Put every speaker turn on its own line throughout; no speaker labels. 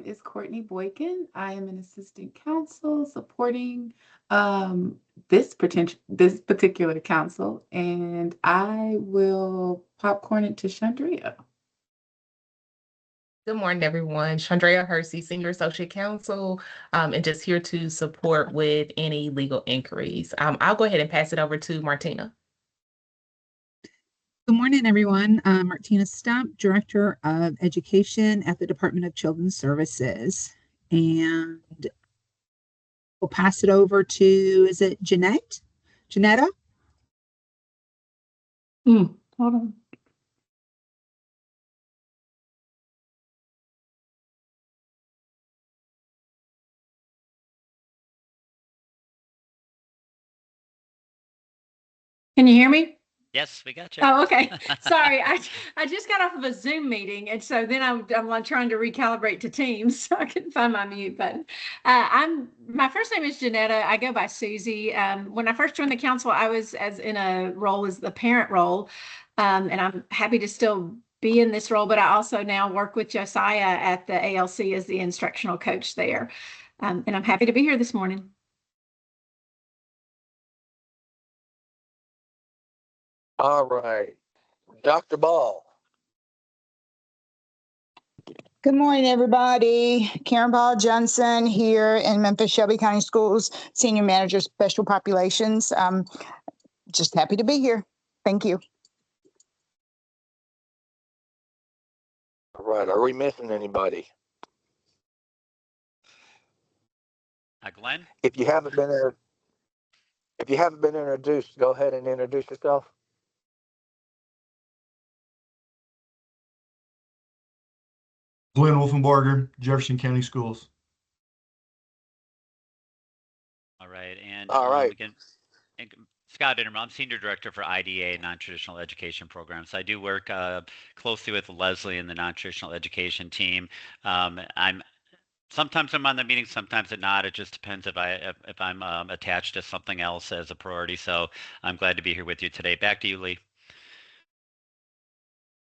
Is Courtney Boykin. I am an assistant counsel supporting this particular council, and I will popcorn it to Chandria.
Good morning, everyone. Chandrea Hersey, Senior Associate Counsel, and just here to support with any legal inquiries. I'll go ahead and pass it over to Martina.
Good morning, everyone. Martina Stump, Director of Education at the Department of Children's Services. And we'll pass it over to, is it Jeanette? Janetta?
Hold on. Can you hear me?
Yes, we got you.
Oh, okay. Sorry, I just got off of a Zoom meeting, and so then I'm like trying to recalibrate to Teams, so I couldn't find my mute button. My first name is Janetta. I go by Susie. When I first joined the council, I was in a role as the parent role, and I'm happy to still be in this role. But I also now work with Josiah at the ALC as the instructional coach there, and I'm happy to be here this morning.
All right, Dr. Ball.
Good morning, everybody. Karen Ball Johnson here in Memphis Shelby County Schools, Senior Manager, Special Populations. Just happy to be here. Thank you.
All right, are we missing anybody?
Glenn?
If you haven't been introduced, go ahead and introduce yourself.
Glenn Wolfenbarger, Jefferson County Schools.
All right, and
again,
Scott Innerman, I'm Senior Director for IDA, Non-Traditional Education Programs. So I do work closely with Leslie and the Non-Traditional Education team. Sometimes I'm on the meeting, sometimes not. It just depends if I'm attached to something else as a priority. So I'm glad to be here with you today. Back to you, Lee.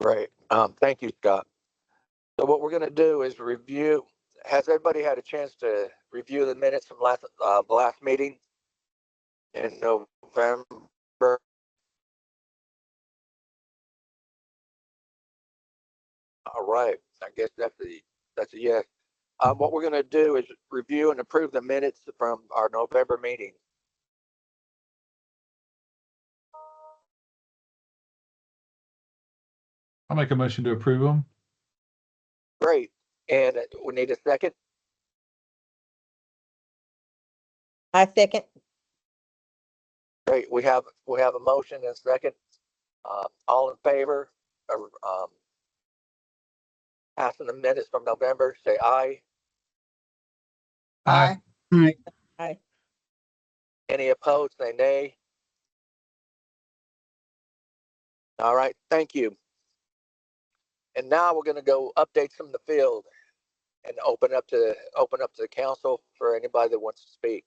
Great. Thank you, Scott. So what we're going to do is review. Has everybody had a chance to review the minutes from the last meeting in November? All right. I guess that's a yes. What we're going to do is review and approve the minutes from our November meeting.
I'll make a motion to approve them.
Great. And we need a second.
I second.
Great. We have a motion and a second. All in favor of passing the minutes from November, say aye.
Aye. Aye.
Aye.
Any opposed, say nay. All right, thank you. And now we're going to go updates from the field and open up to the council for anybody that wants to speak.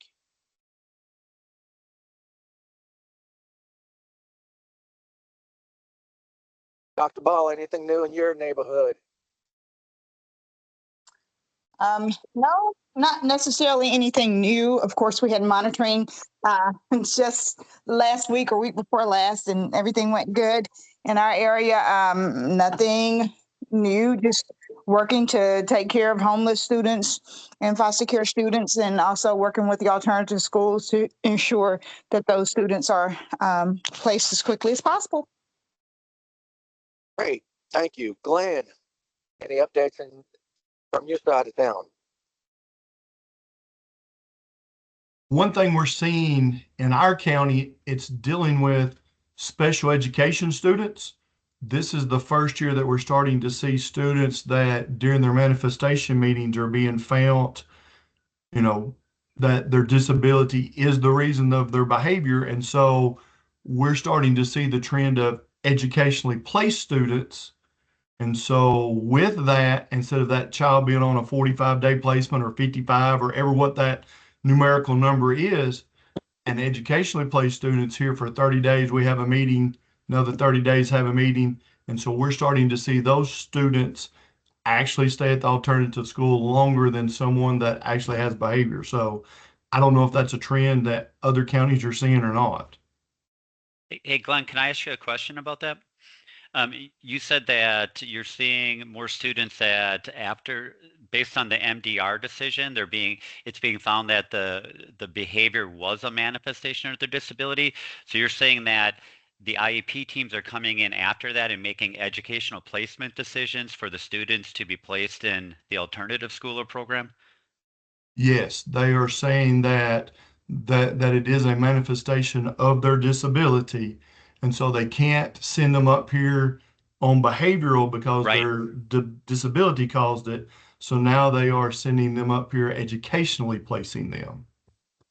Dr. Ball, anything new in your neighborhood?
No, not necessarily anything new. Of course, we had monitoring just last week or week before last, and everything went good in our area. Nothing new, just working to take care of homeless students and foster care students, and also working with the alternative schools to ensure that those students are placed as quickly as possible.
Great, thank you. Glenn, any updates from your side of town?
One thing we're seeing in our county, it's dealing with special education students. This is the first year that we're starting to see students that during their manifestation meetings are being found, that their disability is the reason of their behavior. And so we're starting to see the trend of educationally placed students. And so with that, instead of that child being on a 45-day placement or 55 or ever what that numerical number is, and educationally placed students here for 30 days, we have a meeting, another 30 days have a meeting. And so we're starting to see those students actually stay at the alternative school longer than someone that actually has behavior. So I don't know if that's a trend that other counties are seeing or not.
Hey, Glenn, can I ask you a question about that? You said that you're seeing more students that based on the MDR decision, it's being found that the behavior was a manifestation of their disability. So you're saying that the IEP teams are coming in after that and making educational placement decisions for the students to be placed in the alternative school or program?
Yes, they are saying that it is a manifestation of their disability, and so they can't send them up here on behavioral because
Right.
their disability caused it. So now they are sending them up here educationally placing them.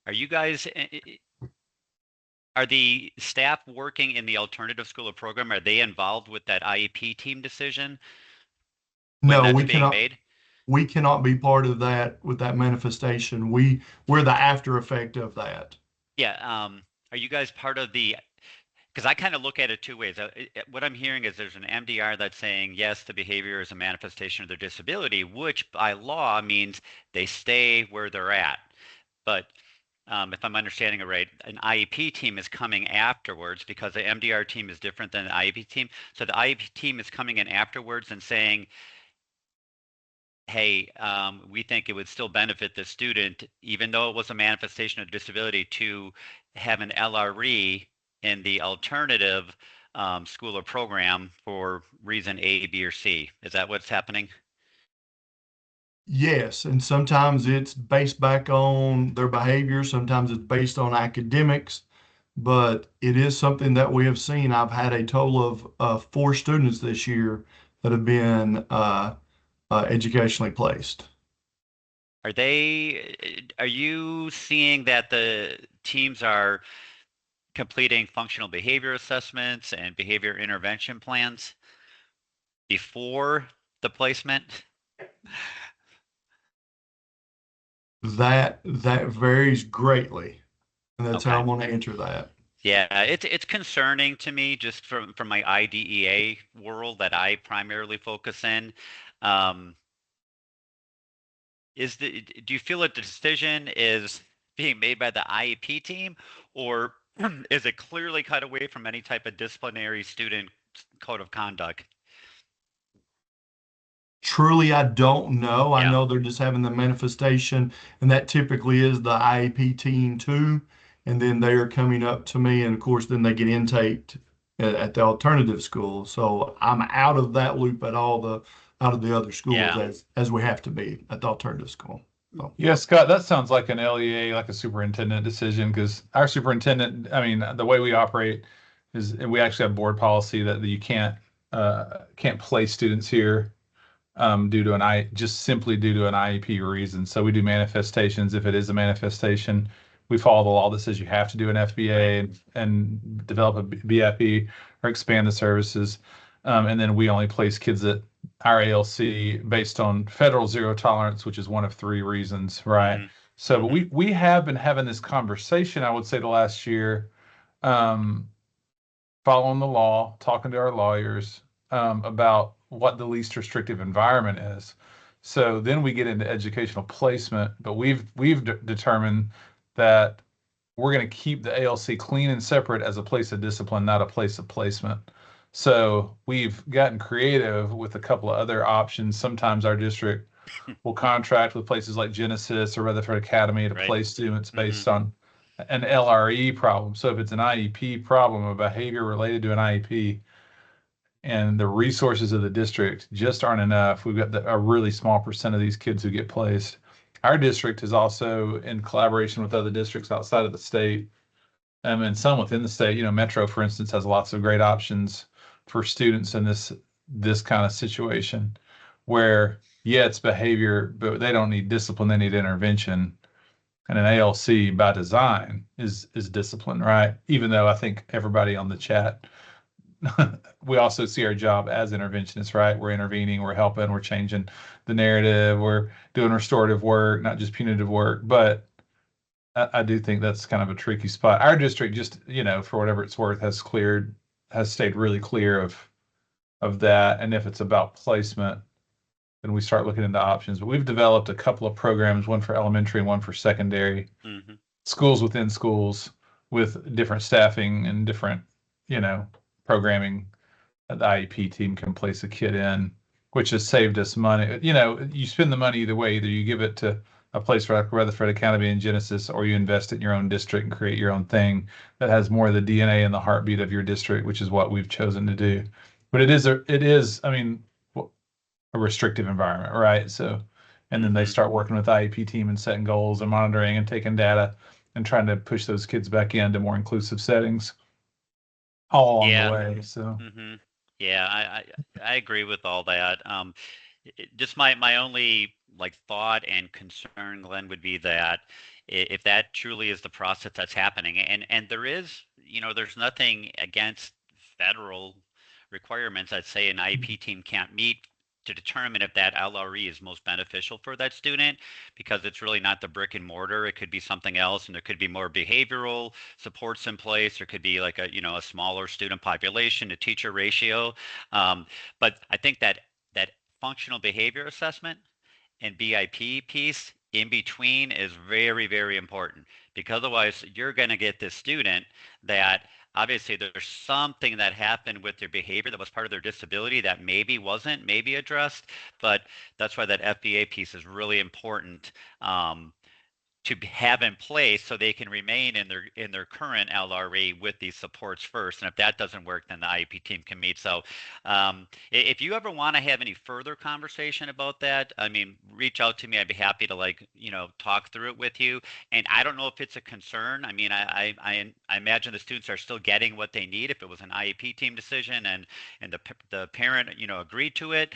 Are you guys, are the staff working in the alternative school or program, are they involved with that IEP team decision when
No,
that's
we
being
cannot.
made?
We cannot be part of that with that manifestation. We're the after effect of that.
Yeah. Are you guys part of because I kind of look at it two ways. What I'm hearing is there's an MDR that's saying, yes, the behavior is a manifestation of their disability, which by law means they stay where they're at. But if I'm understanding it right, an IEP team is coming afterwards because the MDR team is different than the IEP team. So the IEP team is coming in afterwards and saying, hey, we think it would still benefit the student, even though it was a manifestation of disability, to have an LRE in the alternative school or program for reason A, B, or C. Is that what's happening?
Yes, and sometimes it's based back on their behavior, sometimes it's based on academics, but it is something that we have seen. I've had a total of 4 students this year that have been educationally placed.
Are you seeing that the teams are completing functional behavior assessments and behavior intervention plans before the placement?
That varies greatly, and that's how
Okay.
I'm going to answer that.
Yeah, it's concerning to me just from my IDEA world that I primarily focus in. Do you feel that the decision is being made by the IEP team, or is it clearly cut away from any type of disciplinary student code of conduct?
Truly, I don't know. I
Yeah.
know they're just having the manifestation, and that typically is the IEP team too. And then they are coming up to me, and of course, then they get intaked at the alternative school. So I'm out of that loop at all out of the other schools
Yeah.
as we have to be at the alternative school. So.
Yeah, Scott, that sounds like an LEA, like a superintendent decision, because our superintendent, I mean, the way we operate is, and we actually have board policy that you can't place students here just simply due to an IEP reason. So we do manifestations. If it is a manifestation, we follow the law that says you have to do an FBA and develop a BFE or expand the services. And then we only place kids at our ALC based on federal zero tolerance, which is one of 3 reasons, right?
Mhm.
So we have been having this conversation, I would say, the last year, following the law, talking to our lawyers about what the least restrictive environment is. So then we get into educational placement, but we've determined that we're going to keep the ALC clean and separate as a place of discipline, not a place of placement. So we've gotten creative with a couple of other options. Sometimes our district will contract with places like Genesis or Rutherford Academy to
Right.
place students based on an LRE problem. So if it's an IEP problem, a behavior related to an IEP, and the resources of the district just aren't enough, we've got a really small percent of these kids who get placed. Our district is also in collaboration with other districts outside of the state, and some within the state. Metro, for instance, has lots of great options for students in this kind of situation where, yeah, it's behavior, but they don't need discipline, they need intervention. And an ALC by design is discipline, right? Even though I think everybody on the chat, we also see our job as interventionists, right? We're intervening, we're helping, we're changing the narrative, we're doing restorative work, not just punitive work. But I do think that's kind of a tricky spot. Our district, just, for whatever it's worth, has stayed really clear of that. And if it's about placement, then we start looking into options. But we've developed a couple of programs, one for elementary and one for secondary, schools within schools with different staffing and different, programming that the IEP team can place a kid in, which has saved us money. You spend the money either way. Either you give it to a place like Rutherford Academy and Genesis, or you invest it in your own district and create your own thing that has more of the DNA and the heartbeat of your district, which is what we've chosen to do. But it is, a restrictive environment, right? So, and then they start working with the IEP team and setting goals and monitoring and taking data and trying to push those kids back into more inclusive settings all along the way. So,
yeah, I agree with all that. Just my only thought and concern, Glenn, would be that if that truly is the process that's happening, and there is, there's nothing against federal requirements that say an IEP team can't meet to determine if that LRE is most beneficial for that student, because it's really not the brick and mortar. It could be something else, and there could be more behavioral supports in place. There could be a smaller student population to teacher ratio. But I think that functional behavior assessment and BIP piece in between is very, very important, because otherwise you're going to get this student that obviously there's something that happened with their behavior that was part of their disability that wasn't addressed. But that's why that FBA piece is really important to have in place, so they can remain in their current LRE with these supports first. And if that doesn't work, then the IEP team can meet. So if you ever want to have any further conversation about that, reach out to me. I'd be happy to talk through it with you. And I don't know if it's a concern. I imagine the students are still getting what they need if it was an IEP team decision and the parent agreed to it.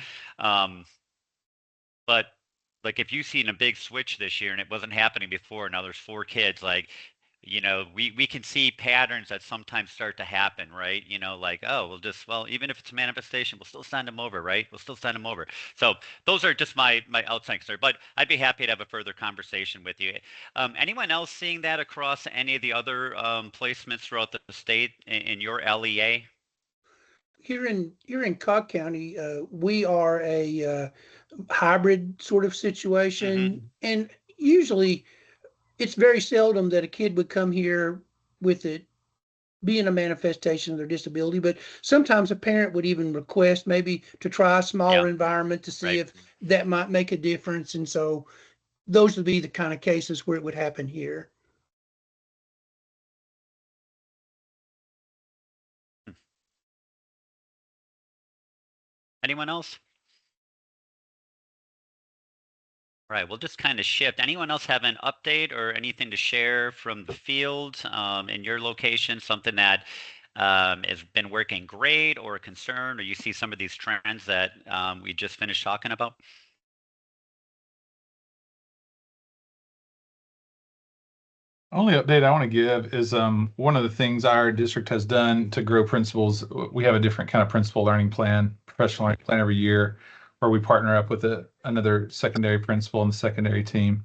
But if you've seen a big switch this year and it wasn't happening before, now there's 4 kids, we can see patterns that sometimes start to happen, right? Even if it's a manifestation, we'll still send them over, right? We'll still send them over. So those are just my outside concern, but I'd be happy to have a further conversation with you. Anyone else seeing that across any of the other placements throughout the state in your LEA?
Here in Cobb County, we are a hybrid sort of situation, and usually it's very seldom that a kid would come here with it being a manifestation of their disability, but sometimes a parent would even request maybe to try a smaller environment to see if that might make a difference. And so those would be the kind of cases where it would happen here.
Anyone else? All right, we'll just kind of shift. Anyone else have an update or anything to share from the field in your location, something that has been working great or a concern, or you see some of these trends that we just finished talking about?
Only update I want to give is one of the things our district has done to grow principals. We have a different kind of principal learning plan, professional learning plan every year, where we partner up with another secondary principal and the secondary team.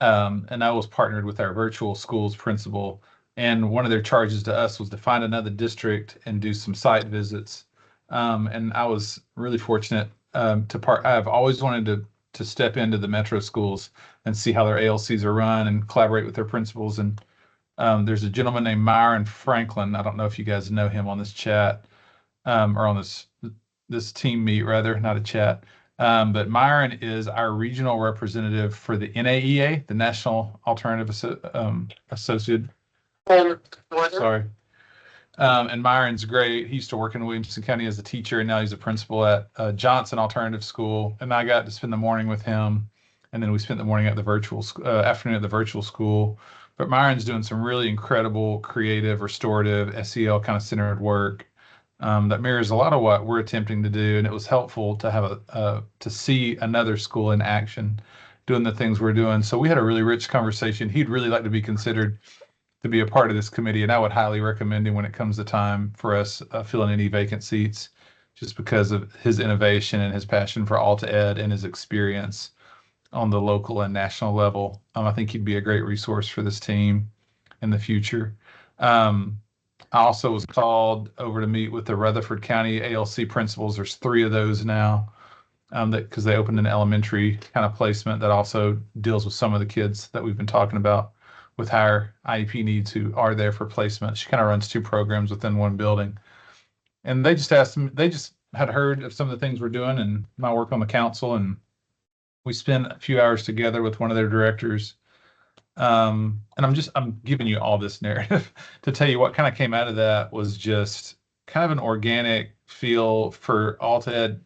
And I was partnered with our virtual schools principal. And one of their charges to us was to find another district and do some site visits. And I was really fortunate I've always wanted to step into the metro schools and see how their ALCs are run and collaborate with their principals. And there's a gentleman named Myron Franklin. I don't know if you guys know him on this chat or on this team meet, rather, not a chat. But Myron is our regional representative for the NAEA, the National Alternative Associate. Sorry. And Myron's great. He used to work in Williamson County as a teacher, and now he's a principal at Johnson Alternative School. And I got to spend the morning with him, and then we spent the morning at the virtual afternoon at the virtual school. But Myron's doing some really incredible, creative, restorative, SEL kind of centered work that mirrors a lot of what we're attempting to do. And it was helpful to have to see another school in action doing the things we're doing. So we had a really rich conversation. He'd really like to be considered to be a part of this committee, and I would highly recommend him when it comes to time for us filling any vacant seats, just because of his innovation and his passion for Alta Ed and his experience on the local and national level. I think he'd be a great resource for this team in the future. I also was called over to meet with the Rutherford County ALC principals. There's 3 of those now. because they opened an elementary kind of placement that also deals with some of the kids that we've been talking about with higher IEP needs who are there for placement. She kind of runs 2 programs within one building. And they just asked me, they just had heard of some of the things we're doing and my work on the council. And we spent a few hours together with one of their directors. And I'm giving you all this narrative to tell you what kind of came out of that was just kind of an organic feel for Alta Ed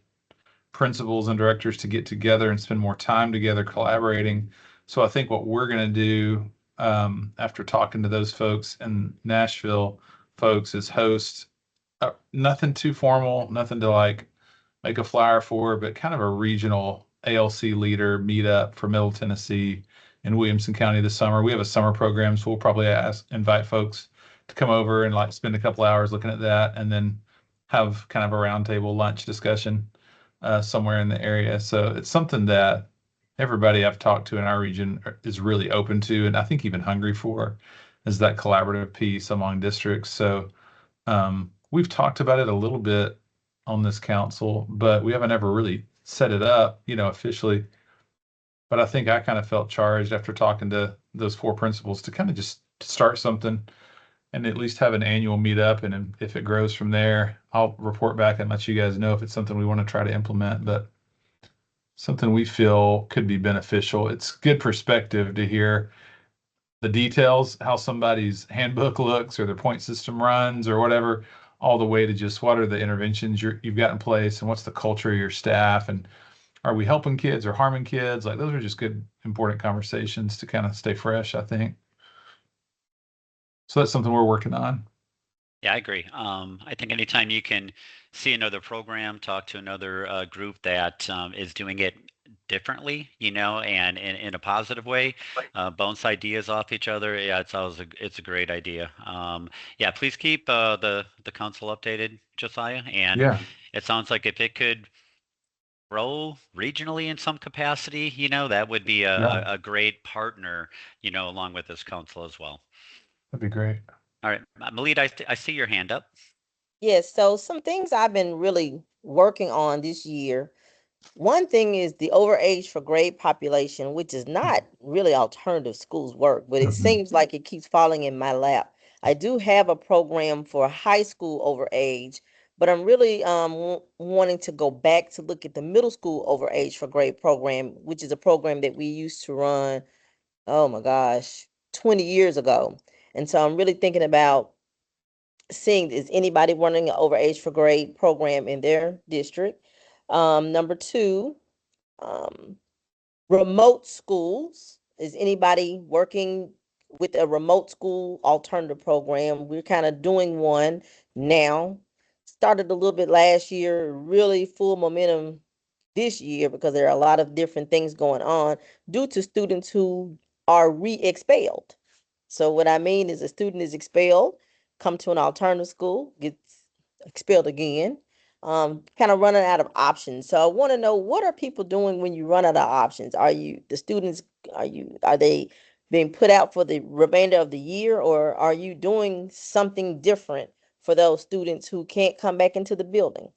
principals and directors to get together and spend more time together collaborating. So I think what we're going to do after talking to those folks in Nashville folks is host nothing too formal, nothing to like make a flyer for, but kind of a regional ALC leader meetup for Middle Tennessee in Williamson County this summer. We have a summer program, so we'll probably invite folks to come over and like spend a couple hours looking at that, and then have kind of a roundtable lunch discussion somewhere in the area. So it's something that everybody I've talked to in our region is really open to, and I think even hungry for, is that collaborative piece among districts. So we've talked about it a little bit on this council, but we haven't ever really set it up, officially. But I think I kind of felt charged after talking to those 4 principals to kind of just start something and at least have an annual meetup. And if it grows from there, I'll report back and let you guys know if it's something we want to try to implement, but something we feel could be beneficial. It's good perspective to hear the details, how somebody's handbook looks or their point system runs or whatever, all the way to just what are the interventions you've got in place and what's the culture of your staff, and are we helping kids or harming kids? Like, those are just good, important conversations to kind of stay fresh, I think. So that's something we're working on.
Yeah, I agree. I think anytime you can see another program, talk to another group that is doing it differently, and in a positive way, bounce ideas off each other. Yeah, it's a great idea. Yeah, please keep the council updated, Josiah. And
Yeah.
it sounds like if it could grow regionally in some capacity, that would be a great partner, along with this council as well.
That'd be great.
All right, Malid, I see your hand up.
Yes, so some things I've been really working on this year. One thing is the overage for grade population, which is not really alternative schools work, but it
Mhm.
seems like it keeps falling in my lap. I do have a program for high school overage, but I'm really wanting to go back to look at the middle school overage for grade program, which is a program that we used to run, oh my gosh, 20 years ago. And so I'm really thinking about seeing, is anybody running an overage for grade program in their district? Number 2, remote schools. Is anybody working with a remote school alternative program? We're kind of doing one now. Started a little bit last year, really full momentum this year because there are a lot of different things going on due to students who are re-expelled. So what I mean is a student is expelled, come to an alternative school, gets expelled again, kind of running out of options. So I want to know, what are people doing when you run out of options? Are they being put out for the remainder of the year, or are you doing something different for those students who can't come back into the building?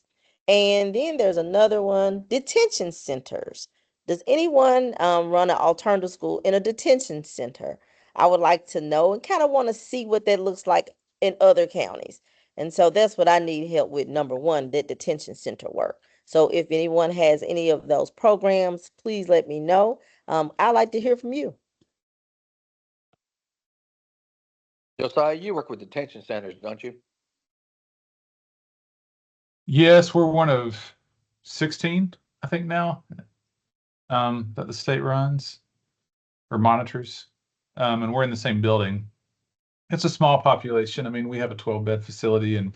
And then there's another one, detention centers. Does anyone run an alternative school in a detention center? I would like to know and kind of want to see what that looks like in other counties. And so that's what I need help with. Number 1, that detention center work. So if anyone has any of those programs, please let me know. I'd like to hear from you.
Josiah, you work with detention centers, don't you?
Yes, we're one of 16, I think now, that the state runs or monitors. And we're in the same building. It's a small population. I mean, we have a 12-bed facility and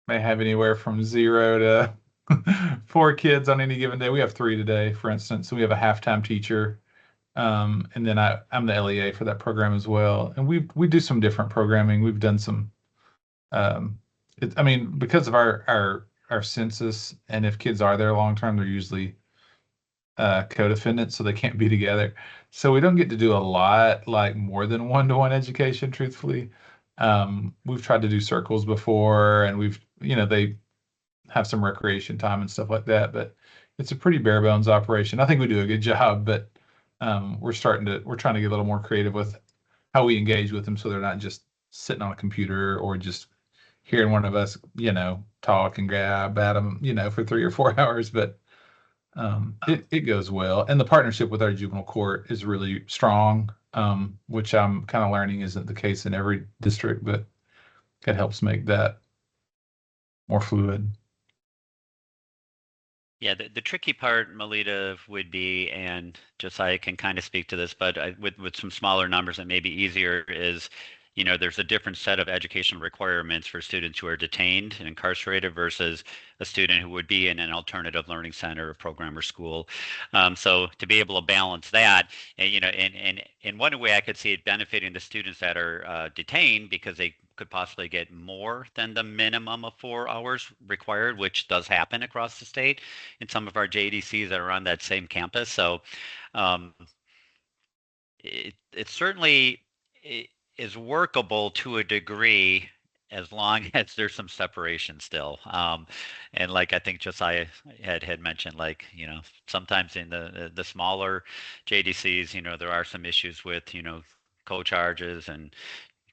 may have anywhere from 0 to 4 kids on any given day. We have 3 today, for instance. So we have a half-time teacher. And then I'm the LEA for that program as well. And we do some different programming. We've done some, because of our census, and if kids are there long-term, they're usually co-defendants, so they can't be together. So we don't get to do a lot like more than one-to-one education, truthfully. We've tried to do circles before, and they have some recreation time and stuff like that. But it's a pretty bare bones operation. I think we do a good job, but we're trying to get a little more creative with how we engage with them, so they're not just sitting on a computer or just hearing one of us, talk and grab at them, for 3 or 4 hours. But it goes well, and the partnership with our juvenile court is really strong, which I'm kind of learning isn't the case in every district, but it helps make that more fluid.
Yeah, the tricky part, Melita, would be, and Josiah can kind of speak to this, but with some smaller numbers, it may be easier, is, there's a different set of educational requirements for students who are detained and incarcerated versus a student who would be in an alternative learning center or program or school. So to be able to balance that, and, in one way I could see it benefiting the students that are detained, because they could possibly get more than the minimum of 4 hours required, which does happen across the state in some of our JDCs that are on that same campus. So it certainly is workable to a degree, as long as there's some separation still. And like I think Josiah had mentioned, sometimes in the smaller JDCs, there are some issues with, co-charges and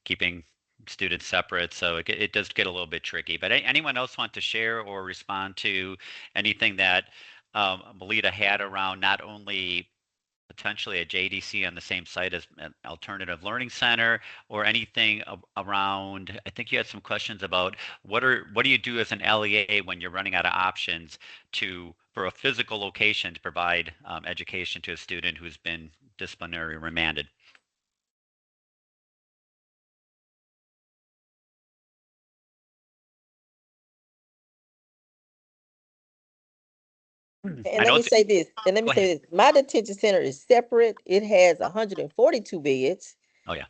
keeping students separate. So it does get a little bit tricky. But anyone else want to share or respond to anything that Melita had around not only potentially a JDC on the same site as an alternative learning center, or anything around, I think you had some questions about what do you do as an LEA when you're running out of options for a physical location to provide education to a student who's been disciplinary remanded.
And let me say this. My detention center is separate. It has 142 beds.
Oh, yeah.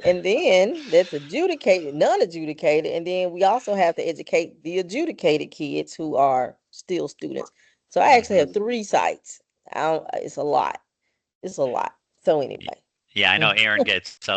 And then that's adjudicated, non-adjudicated. And then we also have to educate the adjudicated kids who are still students. So I actually have 3 sites. It's a lot. It's a lot. So anyway.
Yeah, I know Erin gets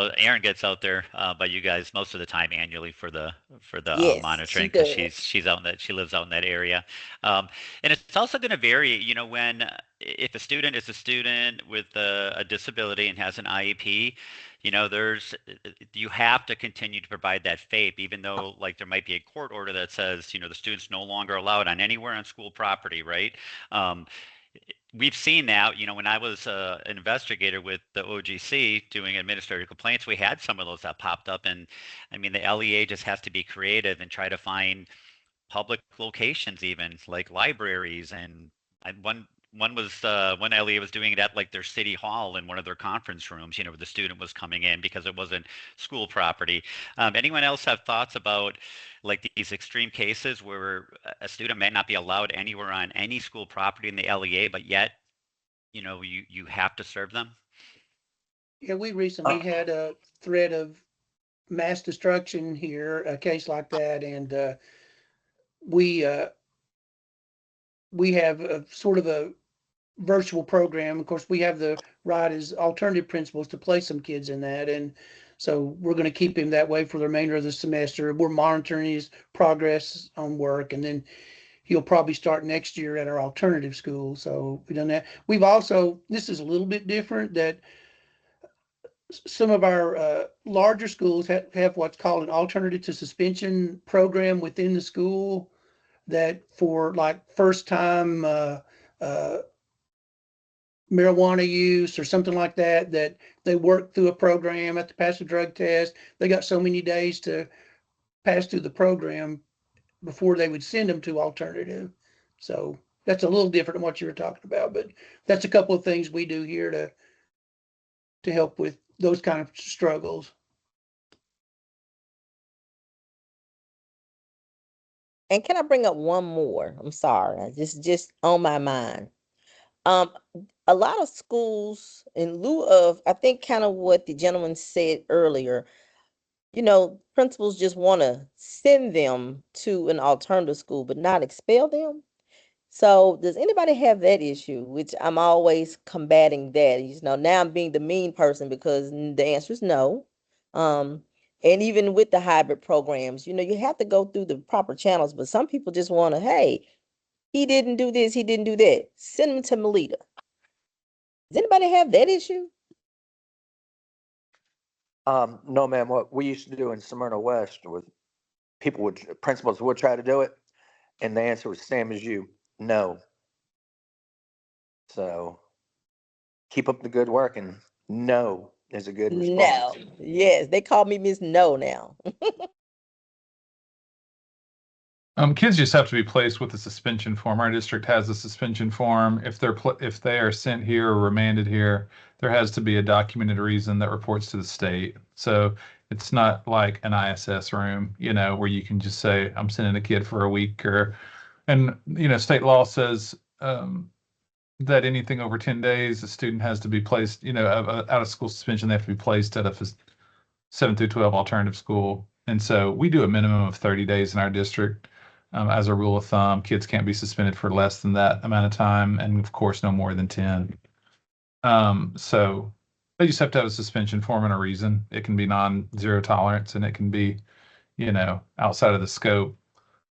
out there by you guys most of the time annually for the
Yes,
monitoring,
she
because she lives out in that area, and it's also going to vary. When if a student is a student with a disability and has an IEP, you have to continue to provide that FAPE, even though there might be a court order that says the student's no longer allowed on anywhere on school property, right? We've seen that, when I was an investigator with the OGC doing administrative complaints, we had some of those that popped up. And I mean, the LEA just has to be creative and try to find public locations, even like libraries. And one LEA was doing it at their city hall in one of their conference rooms, where the student was coming in because it wasn't school property. Anyone else have thoughts about these extreme cases where a student may not be allowed anywhere on any school property in the LEA, but yet, you have to serve them?
Yeah, we recently had a threat of mass destruction here, a case like that, and we have a sort of a virtual program. Of course, we have the right as alternative principals to place some kids in that, and so we're going to keep him that way for the remainder of the semester. We're monitoring his progress on work, and then he'll probably start next year at our alternative school. So we've done that. We've also, this is a little bit different, that some of our larger schools have what's called an alternative to suspension program within the school, that for first time marijuana use or something like that, that they work through a program, have to pass a drug test. They got so many days to pass through the program before they would send them to alternative. So that's a little different than what you were talking about, but that's a couple of things we do here to help with those kind of struggles.
And can I bring up one more? I'm sorry, just on my mind. A lot of schools, in lieu of, I think kind of what the gentleman said earlier, principals just want to send them to an alternative school, but not expel them. So does anybody have that issue? Which I'm always combating that. Now I'm being the mean person, because the answer is no. And even with the hybrid programs, you have to go through the proper channels, but some people just want to, hey, He didn't do this, he didn't do that. Send him to Melita. Does anybody have that issue?
No, ma'am. What we used to do in Smyrna West was principals would try to do it, and the answer was same as you, no. So keep up the good work, and no is a good response.
No. Yes, they call me Miss No now.
Kids just have to be placed with a suspension form. Our district has a suspension form. If they are sent here or remanded here, there has to be a documented reason that reports to the state. So it's not like an ISS room, where you can just say, I'm sending a kid for a week and state law says that anything over 10 days, the student has to be placed, out of school suspension, they have to be placed at a 7 through 12 alternative school. And so we do a minimum of 30 days in our district. As a rule of thumb, kids can't be suspended for less than that amount of time, and of course, no more than 10. So they just have to have a suspension form and a reason. It can be non-zero tolerance, and it can be, outside of the scope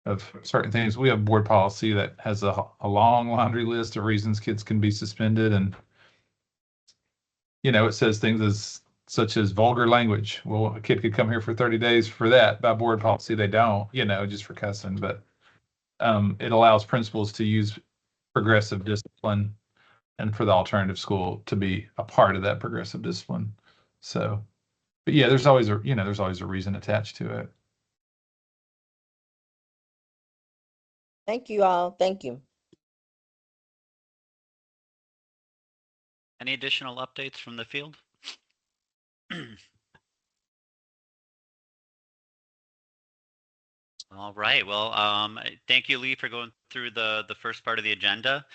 of certain things. We have board policy that has a long laundry list of reasons kids can be suspended, and it says things such as vulgar language. Well, a kid could come here for 30 days for that. By board policy, they don't, just for cussing. But it allows principals to use progressive discipline and for the alternative school to be a part of that progressive discipline. So, but yeah, there's always a reason attached to it.
Thank you all. Thank you.
Any additional updates from the field? All right. Well, thank you, Lee, for going through the first part of the agenda.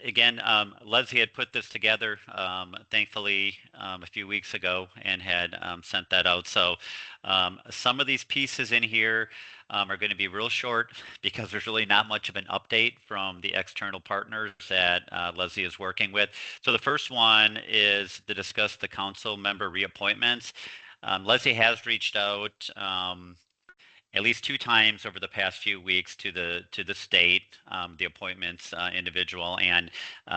Again, Leslie had put this together, thankfully, a few weeks ago and had sent that out. So some of these pieces in here are going to be real short because there's really not much of an update from the external partners that Leslie is working with. So the first one is to discuss the council member reappointments. Leslie has reached out at least 2 times over the past few weeks to the state, the appointments individual, and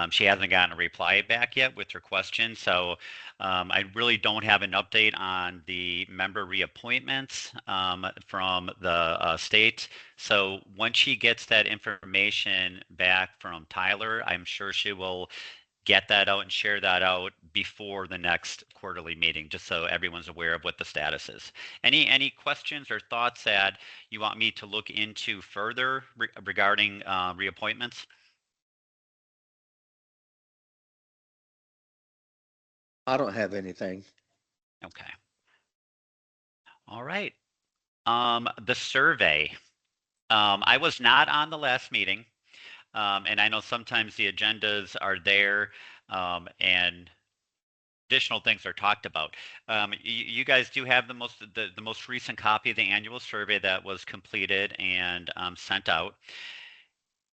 she hasn't gotten a reply back yet with her question. So I really don't have an update on the member reappointments from the state. So once she gets that information back from Tyler, I'm sure she will get that out and share that out before the next quarterly meeting, just so everyone's aware of what the status is. Any questions or thoughts that you want me to look into further regarding reappointments?
I don't have anything.
Okay. All right. The survey. I was not on the last meeting. And I know sometimes the agendas are there and additional things are talked about. You guys do have the most recent copy of the annual survey that was completed and sent out.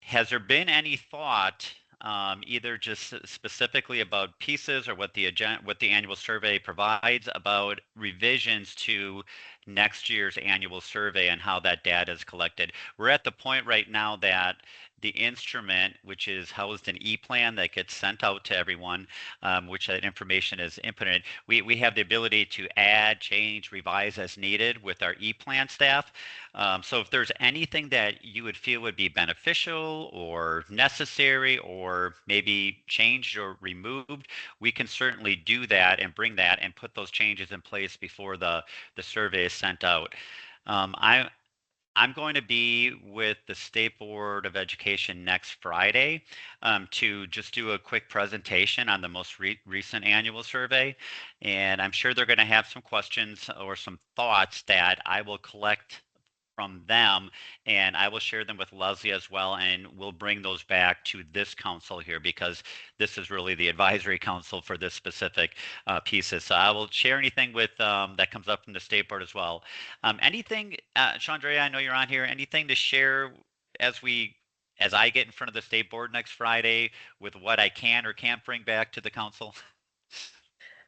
Has there been any thought, either just specifically about pieces or what the annual survey provides, about revisions to next year's annual survey and how that data is collected? We're at the point right now that the instrument, which is housed in ePlan that gets sent out to everyone, which that information is inputted, we have the ability to add, change, revise as needed with our ePlan staff. So if there's anything that you would feel would be beneficial or necessary or maybe changed or removed, we can certainly do that and bring that and put those changes in place before the survey is sent out. I'm going to be with the State Board of Education next Friday to just do a quick presentation on the most recent annual survey. And I'm sure they're going to have some questions or some thoughts that I will collect from them, and I will share them with Leslie as well, and we'll bring those back to this council here because this is really the advisory council for this specific pieces. So I will share anything with that comes up from the state board as well. Anything, Chandra, I know you're on here, anything to share as I get in front of the state board next Friday with what I can or can't bring back to the council?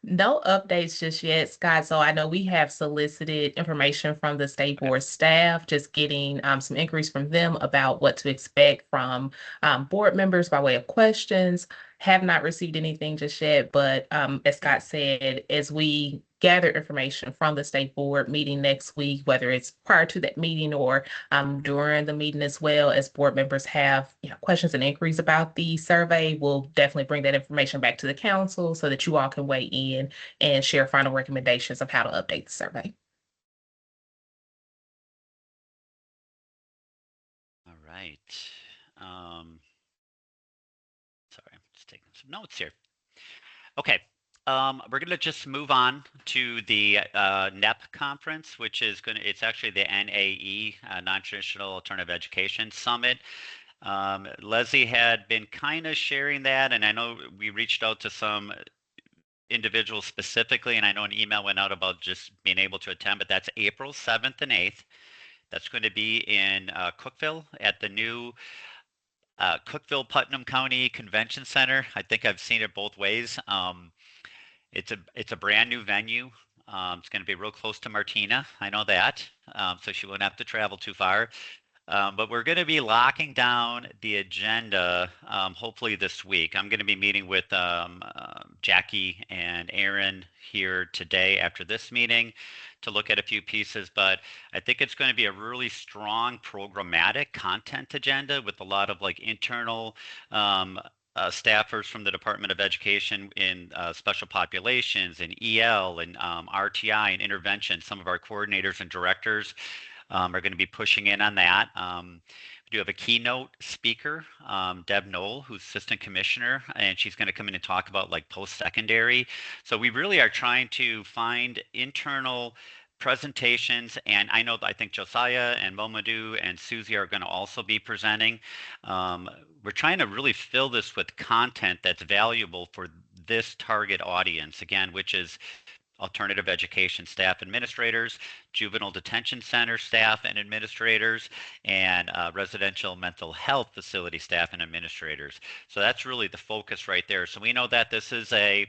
No updates just yet, Scott. So I know we have solicited information from the state board staff, just getting some inquiries from them about what to expect from board members by way of questions. Have not received anything just yet, but as Scott said, as we gather information from the state board meeting next week, whether it's prior to that meeting or during the meeting as well, as board members have questions and inquiries about the survey, we'll definitely bring that information back to the council so that you all can weigh in and share final recommendations of how to update the survey.
All right. Sorry, I'm just taking some notes here. Okay. We're going to just move on to the NEP conference, which is it's actually the NAE, Non-Traditional Alternative Education Summit. Leslie had been kind of sharing that, and I know we reached out to some individuals specifically, and I know an email went out about just being able to attend, but that's April 7th and 8th. That's going to be in Cookeville at the new Cookeville Putnam County Convention Center. I think I've seen it both ways. It's a brand new venue. It's going to be real close to Martina. I know that, so she won't have to travel too far. But we're going to be locking down the agenda hopefully this week. I'm going to be meeting with Jackie and Aaron here today after this meeting to look at a few pieces, but I think it's going to be a really strong programmatic content agenda with a lot of like internal staffers from the Department of Education in special populations and EL and RTI and intervention. Some of our coordinators and directors are going to be pushing in on that. We do have a keynote speaker, Deb Knoll, who's assistant commissioner, and she's going to come in and talk about like post-secondary. So we really are trying to find internal presentations, and I think Josiah and Momadou and Susie are going to also be presenting. We're trying to really fill this with content that's valuable for this target audience, again, which is alternative education staff administrators, juvenile detention center staff and administrators, and residential mental health facility staff and administrators. So that's really the focus right there. So we know that this is a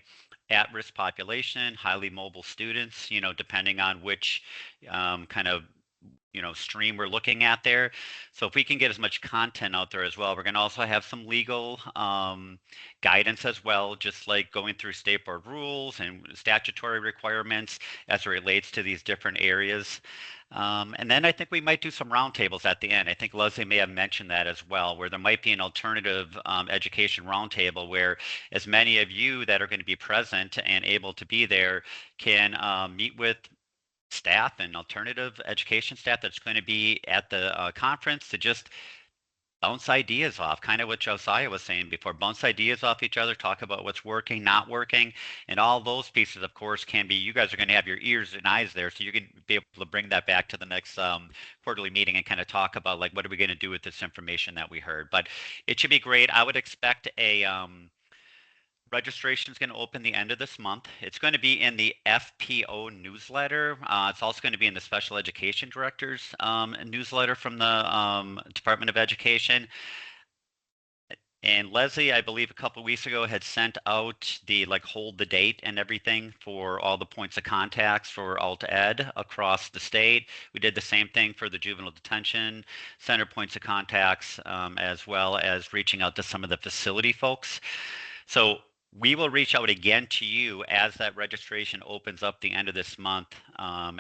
at-risk population, highly mobile students, depending on which kind of stream we're looking at there. So if we can get as much content out there as well, we're going to also have some legal guidance as well, just like going through state board rules and statutory requirements as it relates to these different areas. And then I think we might do some roundtables at the end. I think Leslie may have mentioned that as well, where there might be an alternative education roundtable where as many of you that are going to be present and able to be there can meet with staff and alternative education staff that's going to be at the conference to just bounce ideas off, kind of what Josiah was saying before, bounce ideas off each other, talk about what's working, not working, and all those pieces, of course, can be, you guys are going to have your ears and eyes there, so you can be able to bring that back to the next quarterly meeting and kind of talk about, like, what are we going to do with this information that we heard. But it should be great. I would expect a registration is going to open the end of this month. It's going to be in the FPO newsletter. It's also going to be in the Special Education Director's newsletter from the Department of Education. And Leslie, I believe a couple of weeks ago, had sent out the hold the date and everything for all the points of contacts for Alt Ed across the state. We did the same thing for the Juvenile Detention Center points of contacts, as well as reaching out to some of the facility folks. So we will reach out again to you as that registration opens up the end of this month,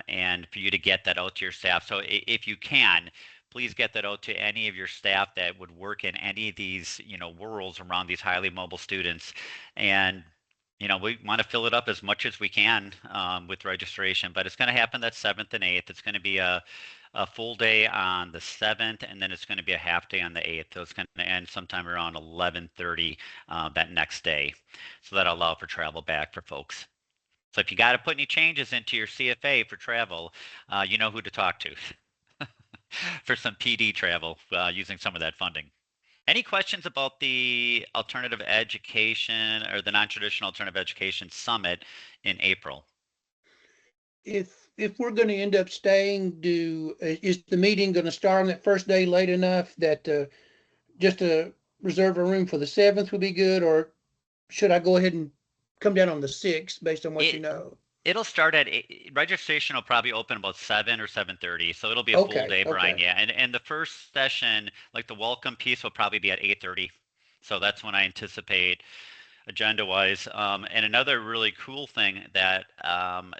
and for you to get that out to your staff. So if you can, please get that out to any of your staff that would work in any of these, worlds around these highly mobile students. And, we want to fill it up as much as we can with registration, but it's going to happen that 7th and 8th. It's going to be a full day on the 7th, and then it's going to be a half day on the 8th. So it's going to end sometime around 11:30 that next day. So that'll allow for travel back for folks. So if you got to put any changes into your CFA for travel, you know who to talk to for some PD travel using some of that funding. Any questions about the alternative education or the non-traditional alternative education summit in April?
If we're going to end up staying, is the meeting going to start on that first day late enough that just to reserve a room for the 7th would be good, or should I go ahead and come down on the 6th based on what you know?
It'll start at registration will probably open about 7 or 7:30, so it'll be a full
Okay,
day, Brian.
okay.
Yeah, and the first session, like the welcome piece, will probably be at 8:30. So that's when I anticipate agenda-wise. And another really cool thing that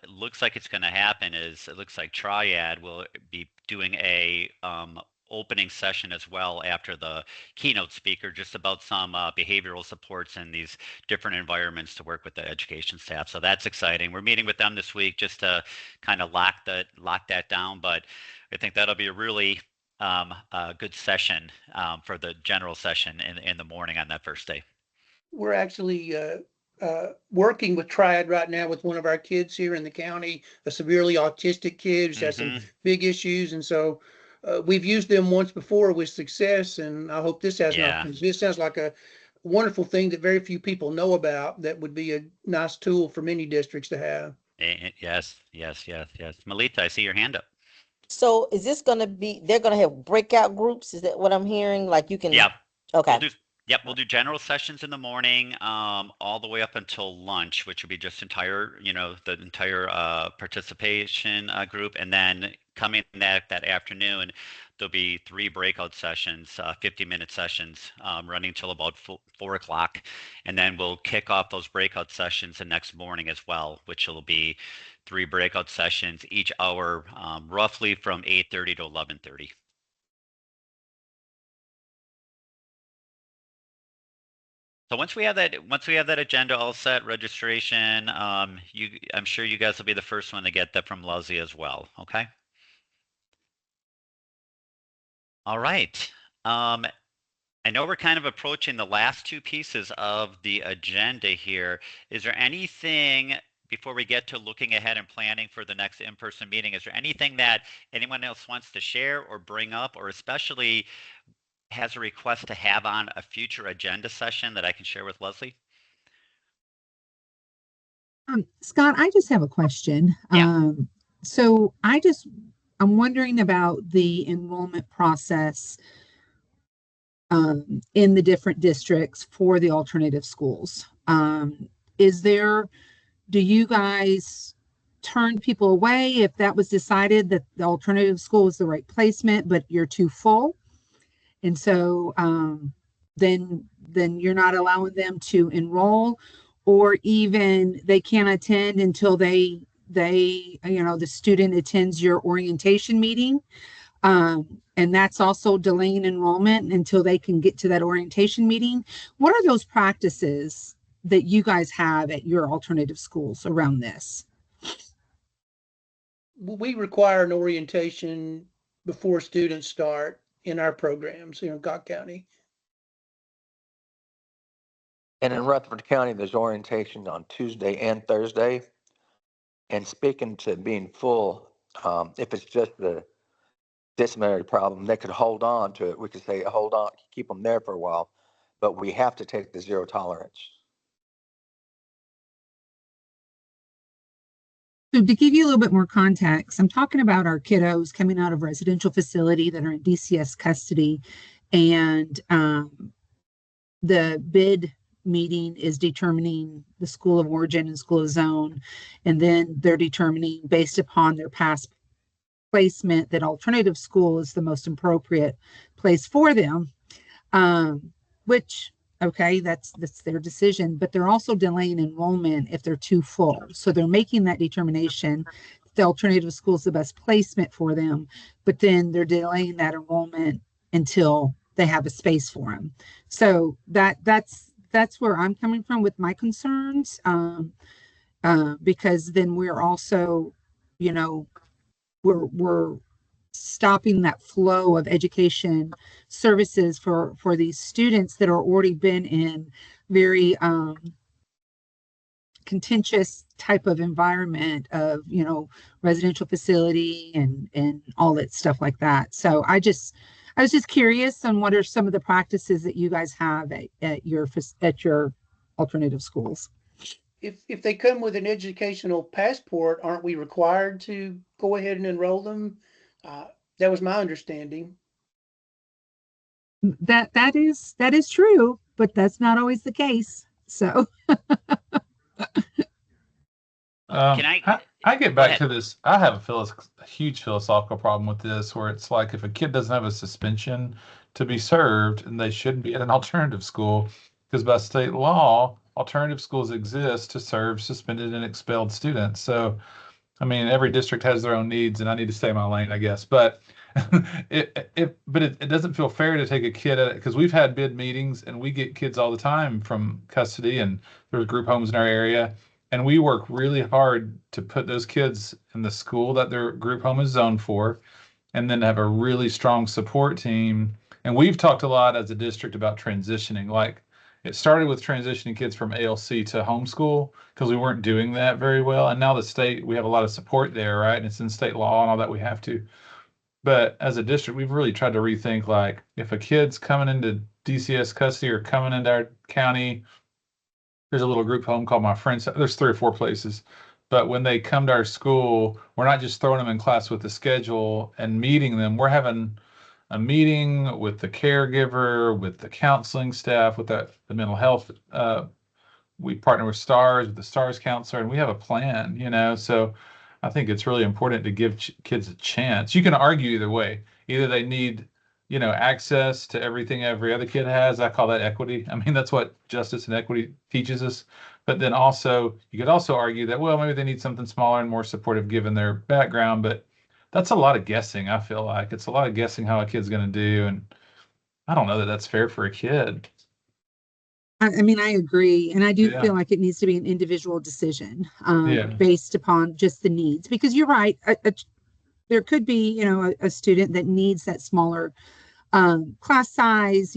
looks like it's going to happen is it looks like Triad will be doing a opening session as well after the keynote speaker, just about some behavioral supports in these different environments to work with the education staff. So that's exciting. We're meeting with them this week just to kind of lock that down. But I think that'll be a really good session for the general session in the morning on that first day.
We're actually working with Triad right now with one of our kids here in the county, a severely autistic kid who's got some big issues. And so we've used them once before with success, and I hope this has an opportunity. This sounds like a wonderful thing that very few people know about that would be a nice tool for many districts to have.
Yes. Melita, I see your hand up.
So is this going to be, they're going to have breakout groups? Is that what I'm hearing? Like you can.
Yep.
Okay.
We'll do general sessions in the morning, all the way up until lunch, which would be just the entire participation group. And then coming that afternoon, there'll be 3 breakout sessions, 50-minute sessions, running till about 4 o'clock. And then we'll kick off those breakout sessions the next morning as well, which will be 3 breakout sessions each hour, roughly from 8:30 to 11:30. So once we have that agenda all set, registration, I'm sure you guys will be the first one to get that from Leslie as well. Okay. All right. I know we're kind of approaching the last 2 pieces of the agenda here. Is there anything before we get to looking ahead and planning for the next in-person meeting? Is there anything that anyone else wants to share or bring up, or especially has a request to have on a future agenda session that I can share with Leslie?
Scott, I just have a question.
Yeah.
So I'm wondering about the enrollment process in the different districts for the alternative schools. Do you guys turn people away if that was decided that the alternative school is the right placement, but you're too full? And so then you're not allowing them to enroll, or even they can't attend until the student attends your orientation meeting. And that's also delaying enrollment until they can get to that orientation meeting. What are those practices that you guys have at your alternative schools around this?
We require an orientation before students start in our programs here in Cocke County.
And in Rutherford County, there's orientation on Tuesday and Thursday. And speaking to being full, if it's just the disciplinary problem, they could hold on to it. We could say, hold on, keep them there for a while, but we have to take the 0 tolerance.
So to give you a little bit more context, I'm talking about our kiddos coming out of residential facility that are in DCS custody, and the bid meeting is determining the school of origin and school of zone, and then they're determining based upon their past placement that alternative school is the most appropriate place for them, which okay, that's their decision, but they're also delaying enrollment if they're too full. So they're making that determination the alternative school is the best placement for them, but then they're delaying that enrollment until they have a space for them. So that's where I'm coming from with my concerns, because then we're also, we're stopping that flow of education services for these students that are already been in very contentious type of environment of residential facility and all that stuff like that. So I was just curious on what are some of the practices that you guys have at your alternative schools.
If they come with an educational passport, aren't we required to go ahead and enroll them? That was my understanding.
That is true, but that's not always the case. So
Can
I get
go
back
ahead.
to this. I have a huge philosophical problem with this, where it's like if a kid doesn't have a suspension to be served, and they shouldn't be at an alternative school, because by state law, alternative schools exist to serve suspended and expelled students. So, I mean, every district has their own needs, and I need to stay in my lane, I guess. But it doesn't feel fair to take a kid at it, because we've had bid meetings and we get kids all the time from custody, and there's group homes in our area. And we work really hard to put those kids in the school that their group home is zoned for, and then have a really strong support team. And we've talked a lot as a district about transitioning. Like it started with transitioning kids from ALC to homeschool because we weren't doing that very well. And now the state, we have a lot of support there, right? And it's in state law and all that we have to. But as a district, we've really tried to rethink, like if a kid's coming into DCS custody or coming into our county, there's a little group home called My Friends. There's 3 or 4 places. But when they come to our school, we're not just throwing them in class with the schedule and meeting them. We're having a meeting with the caregiver, with the counseling staff, with the mental health. We partner with STARS, with the STARS counselor, and we have a plan, So I think it's really important to give kids a chance. You can argue either way. Either they need, access to everything every other kid has. I call that equity. I mean, that's what justice and equity teaches us. But then also, you could also argue that, well, maybe they need something smaller and more supportive given their background. But that's a lot of guessing, I feel like. It's a lot of guessing how a kid's going to do. And I don't know that that's fair for a kid.
I mean, I agree. And I do
Yeah.
feel like it needs to be an individual decision
Yeah.
based upon just the needs, because you're right. There could be, a student that needs that smaller class size,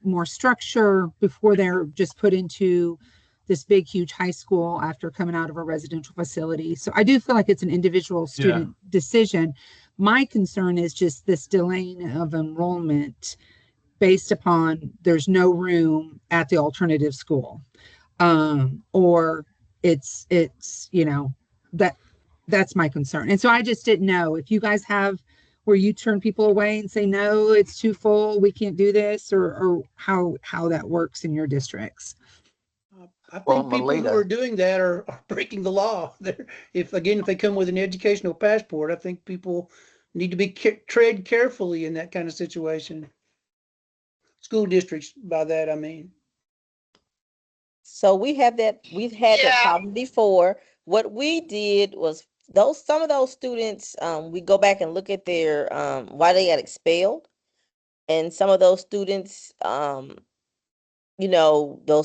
more structure before they're just put into this big, huge high school after coming out of a residential facility. So I do feel like it's an individual student decision. My concern is just this delaying of enrollment based upon there's no room at the alternative school, or it's that's my concern. And so I just didn't know if you guys have where you turn people away and say no, it's too full, we can't do this, or how that works in your districts.
I think
Well,
people who
Melita,
are doing that are breaking the law. If they come with an educational passport, I think people need to be tread carefully in that kind of situation. School districts, by that I mean.
So we've had that problem before. What we did was some of those students, we go back and look at their why they got expelled. And some of those students, those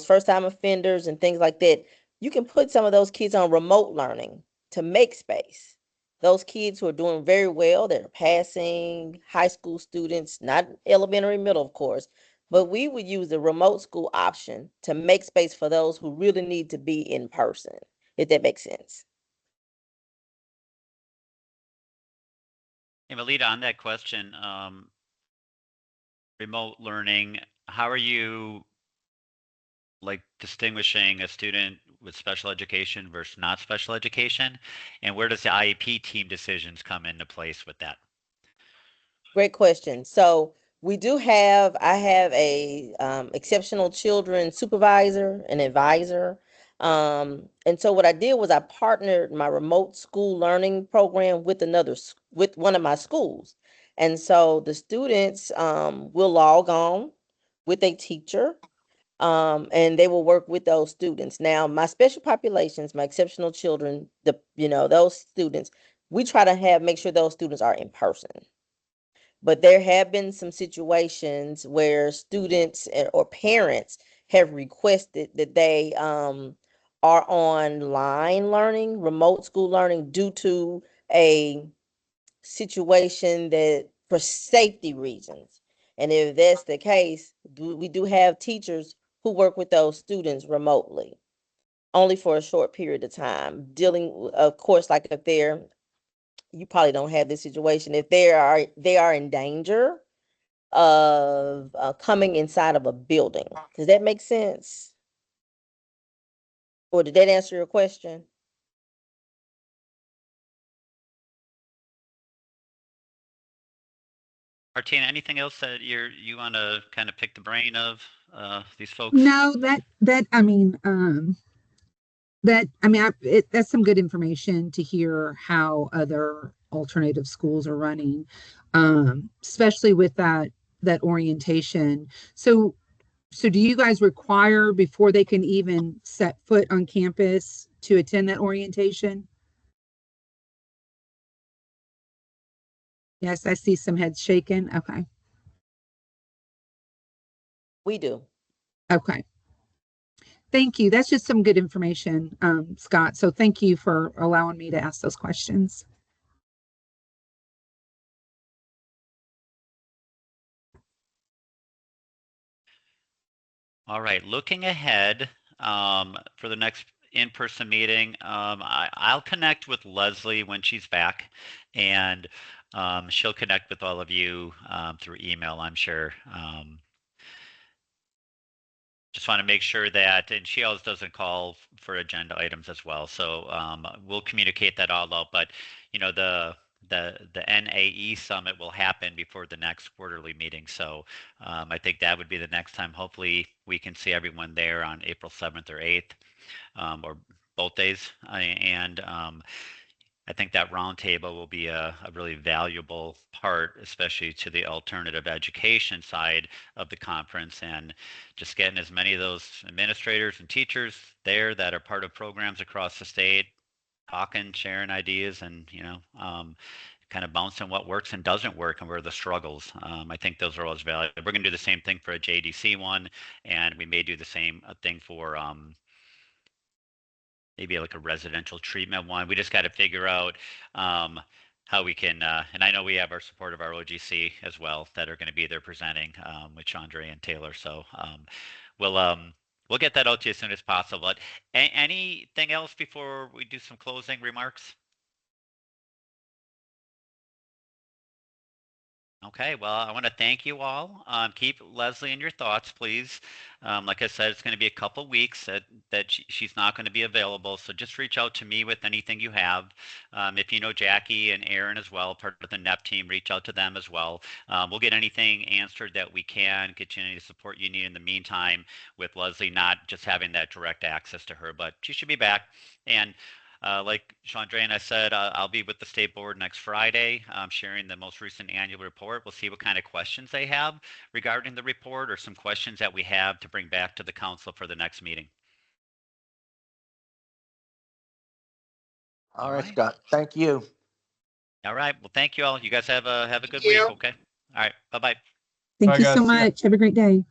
first time offenders and things like that, you can put some of those kids on remote learning to make space. Those kids who are doing very well, they're passing high school students, not elementary, middle, of course, but we would use the remote school option to make space for those who really need to be in person, if that makes sense.
Hey, Melita, on that question, remote learning, how are you distinguishing a student with special education versus not special education? And where does the IEP team decisions come into place with that?
Great question. So I have a exceptional children supervisor and advisor. And so what I did was I partnered my remote school learning program with with one of my schools. And so the students will log on with a teacher, and they will work with those students. Now, my special populations, my exceptional children, those students, we try to make sure those students are in person. But there have been some situations where students or parents have requested that they are online learning, remote school learning, due to a situation that for safety reasons. And if that's the case, we do have teachers who work with those students remotely, only for a short period of time, dealing, of course, like if you probably don't have this situation, if they are in danger of coming inside of a building. Does that make sense? Or did that answer your question?
Martina, anything else that you want to kind of pick the brain of these folks?
No, I mean, That's some good information to hear how other alternative schools are running, especially with that orientation. So do you guys require before they can even set foot on campus to attend that orientation? Yes, I see some heads shaking. Okay.
We do.
Okay. Thank you. That's just some good information, Scott. So thank you for allowing me to ask those questions.
All right, looking ahead for the next in-person meeting, I'll connect with Leslie when she's back, and she'll connect with all of you through email, I'm sure. Just want to make sure that, and she always doesn't call for agenda items as well. So we'll communicate that all out. But you know, the NAE summit will happen before the next quarterly meeting. So I think that would be the next time. Hopefully we can see everyone there on April 7th or 8th, or both days. And I think that roundtable will be a really valuable part, especially to the alternative education side of the conference, and just getting as many of those administrators and teachers there that are part of programs across the state, talking, sharing ideas, and kind of bouncing what works and doesn't work and where are the struggles. I think those are always valuable. We're going to do the same thing for a JDC one, and we may do the same thing for maybe like a residential treatment one. We just got to figure out how we can, and I know we have our support of our OGC as well that are going to be there presenting with Chandra and Taylor. So we'll get that out to you as soon as possible. But anything else before we do some closing remarks? Okay, well, I want to thank you all. Keep Leslie in your thoughts, please. Like I said, it's going to be a couple weeks that she's not going to be available. So just reach out to me with anything you have. If you know Jackie and Aaron as well, part of the NEP team, reach out to them as well. We'll get anything answered that we can, get you any support you need in the meantime with Leslie, not just having that direct access to her, but she should be back. And like Chandra and I said, I'll be with the state board next Friday, sharing the most recent annual report. We'll see what kind of questions they have regarding the report, or some questions that we have to bring back to the council for the next meeting.
All right, Scott. Thank you.
All right. Well, thank you all. You guys have a good week. Okay. All right. Bye-bye.
Thank
Bye,
you so
guys. See ya.
much. Have a great day.